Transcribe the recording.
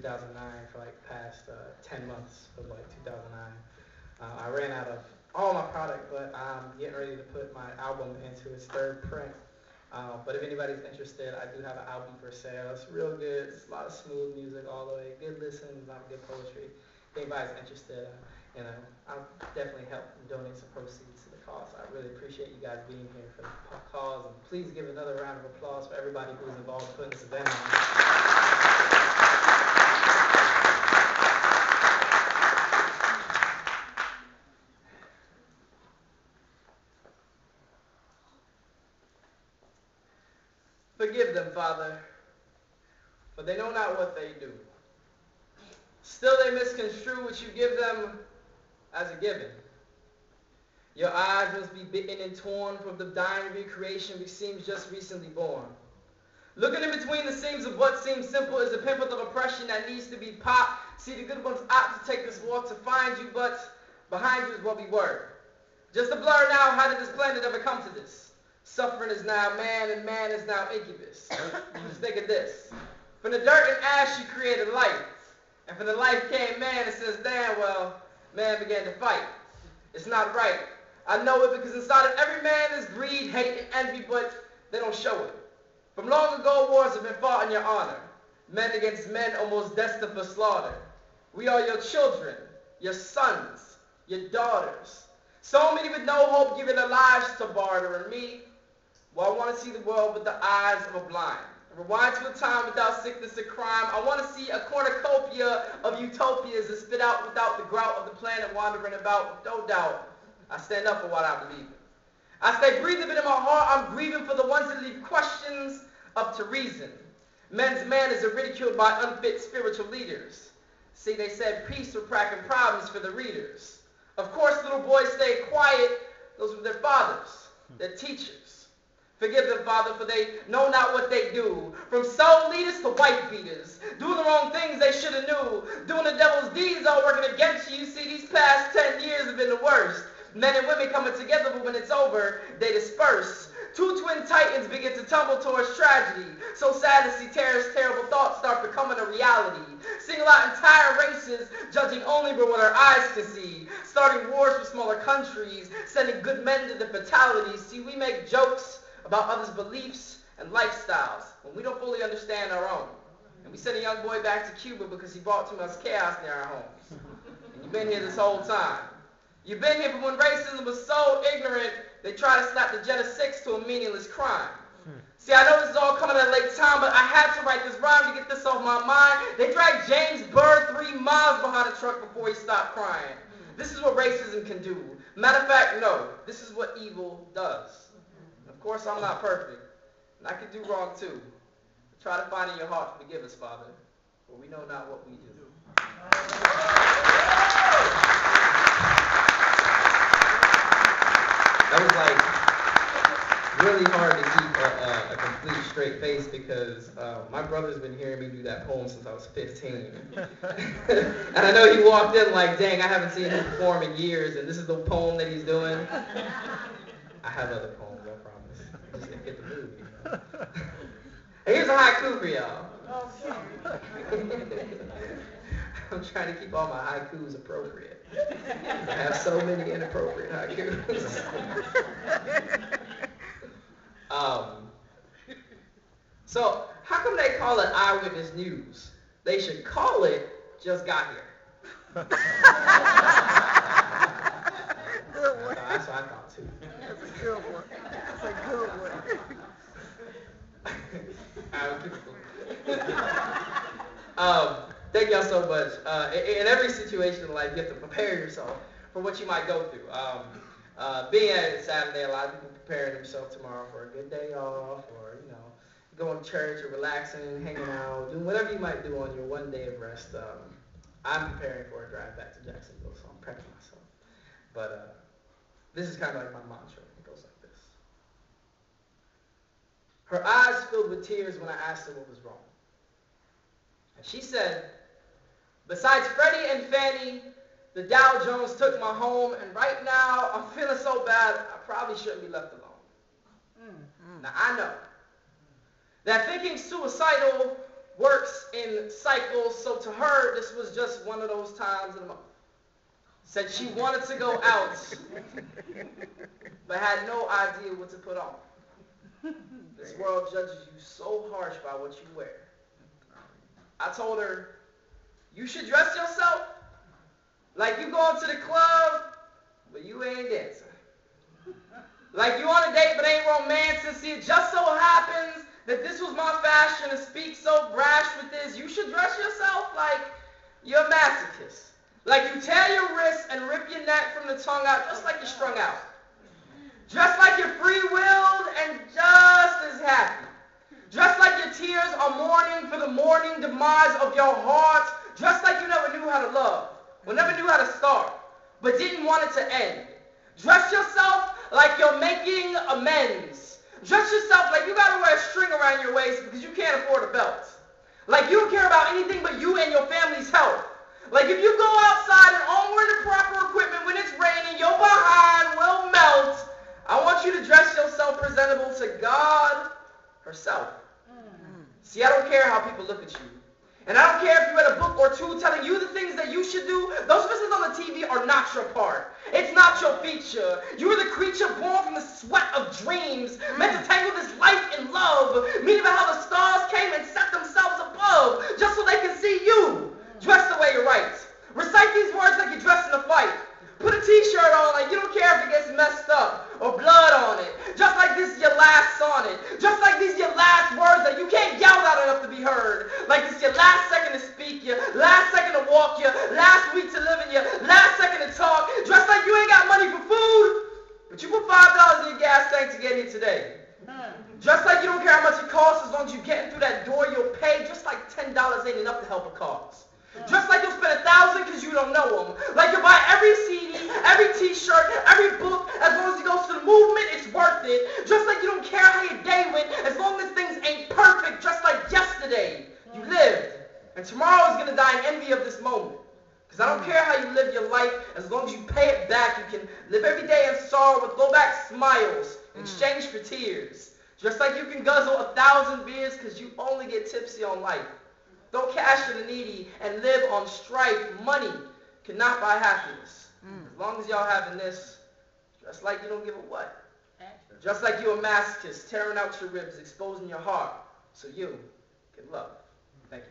2009 for like past 10 months of like 2009. I ran out of all my product, but I'm getting ready to put my album into its third print. But if anybody's interested, I do have an album for sale. It's real good. It's a lot of smooth music all the way. Good listens, a lot of good poetry. If anybody's interested, I'll definitely help and donate some proceeds to the cause. I really appreciate you guys being here for the cause. And please give another round of applause for everybody who was involved in putting this event on. Forgive them, Father, for they know not what they do. Still they misconstrue what you give them as a given. Your eyes must be bitten and torn from the dying of your creation which seems just recently born. Looking in between the seams of what seems simple is a pimple of oppression that needs to be popped. See, the good ones opt to take this walk to find you, but behind you is what we were. Just a blur now, how did this planet ever come to this? Suffering is now man, and man is now incubus. Just think of this. From the dirt and ash, you created life. And from the life came man, and since then, well, man began to fight. It's not right. I know it because inside of every man is greed, hate, and envy, but they don't show it. From long ago, wars have been fought in your honor. Men against men, almost destined for slaughter. We are your children, your sons, your daughters. So many with no hope giving their lives to barter, and me, well, I want to see the world with the eyes of a blind. Rewind to a time without sickness or crime. I want to see a cornucopia of utopias that spit out without the grout of the planet wandering about. No doubt, I stand up for what I believe in. I stay breathing in my heart. I'm grieving for the ones that leave questions up to reason. Men's manners are ridiculed by unfit spiritual leaders. See, they said peace were cracking problems for the readers. Of course, little boys stay quiet. Those were their fathers, their teachers. Forgive them, Father, for they know not what they do. From soul leaders to white beaters, doing the wrong things they should have knew, doing the devil's deeds all working against you. See, these past 10 years have been the worst. Men and women coming together, but when it's over, they disperse. Two twin titans begin to tumble towards tragedy. So sad to see terrorist, terrible thoughts start becoming a reality. Single out entire races, judging only by what our eyes can see. Starting wars with smaller countries, sending good men to the fatalities. See, we make jokes about others' beliefs and lifestyles when we don't fully understand our own. And we sent a young boy back to Cuba because he brought too much chaos near our homes. And you've been here this whole time. You've been here from when racism was so ignorant, they tried to slap the Jetta 6 to a meaningless crime. See, I know this is all coming at a late time, but I had to write this rhyme to get this off my mind. They dragged James Byrd 3 miles behind a truck before he stopped crying. This is what racism can do. Matter of fact, no, this is what evil does. Of course, I'm not perfect, and I can do wrong too. Try to find in your heart to forgive us, Father, for we know not what we do. That was like really hard to keep a complete straight face because my brother's been hearing me do that poem since I was 15. And I know he walked in like, dang, I haven't seen him perform in years, and this is the poem that he's doing. I have other poems, I promise. Just didn't get the mood, you know. Here's a haiku for y'all. I'm trying to keep all my haikus appropriate. I have so many inappropriate haikus. So, how come they call it eyewitness news? They should call it just got here. That's what I thought too. That's a good one. That's a good one. Thank y'all so much. In every situation in life, you have to prepare yourself for what you might go through. Being at Saturday, a lot of people preparing themselves tomorrow for a good day off, or going to church or relaxing, hanging out, doing whatever you might do on your one day of rest. I'm preparing for a drive back to Jacksonville, so I'm prepping myself. But this is kind of like my mantra. It goes like this. Her eyes filled with tears when I asked her what was wrong. And she said, besides Freddie and Fannie, the Dow Jones took my home, and right now I'm feeling so bad I probably shouldn't be left alone. Now I know that thinking suicidal works in cycles, so to her, this was just one of those times in the month. Said she wanted to go out, but had no idea what to put on. This world judges you so harsh by what you wear. I told her, you should dress yourself like you going to the club, but you ain't dancing. Like you on a date, but ain't romancing. See, it just so happens that this was my fashion to speak so brash with this. You should dress yourself like you're a masochist. Like you tear your wrists and rip your neck from the tongue out just like you're strung out. Just like you're free-willed and just as happy. Just like your tears are mourning for the mourning demise of your heart. Just like you never knew how to love, or never knew how to start, but didn't want it to end. Dress yourself like you're making amends. Dress yourself like you gotta wear a string around your waist because you can't afford a belt. Like you don't care about anything but you and your family's health. Like if you go outside and all wear the proper equipment when it's raining, your behind will melt. I want you to dress yourself presentable to God herself. See, I don't care how people look at you. And I don't care if you read a book or two telling you the things that you should do. Those visits on the TV are not your part. It's not your feature. You are the creature born from the sweat of dreams, meant to tangle this life in love, meaning about how the stars came and set themselves above, just so they can see you. Dress the way you're right. Recite these words like you're dressed in a fight. Put a t-shirt on like you don't care if it gets messed up or blood on it. Just like this is your last sonnet. Just like these are your last words that you can't yell loud enough to be heard. Like this is your last second to speak, your last second to walk, your last week to live in, your last second to talk. Just like you ain't got money for food, but you put $5 in your gas tank to get here today. Just like you don't care how much it costs, as long as you're getting through that door, you'll pay. Just like $10 ain't enough to help a cause. Just like you'll spend $1,000 because you don't know them. Like you'll buy every CD, every t-shirt, every book, as long as it goes to the movement, it's worth it. Just like you don't care how your day went, as long as things ain't perfect, just like yesterday, you lived. And tomorrow is going to die in envy of this moment. Because I don't care how you live your life, as long as you pay it back, you can live every day in sorrow with go-back smiles, in exchange for tears. Just like you can guzzle 1,000 beers because you only get tipsy on life. Throw cash to the needy and live on strife. Money cannot buy happiness. As long as y'all having this, just like you don't give a what. Just like you're a masochist, tearing out your ribs, exposing your heart, so you can love. Thank you.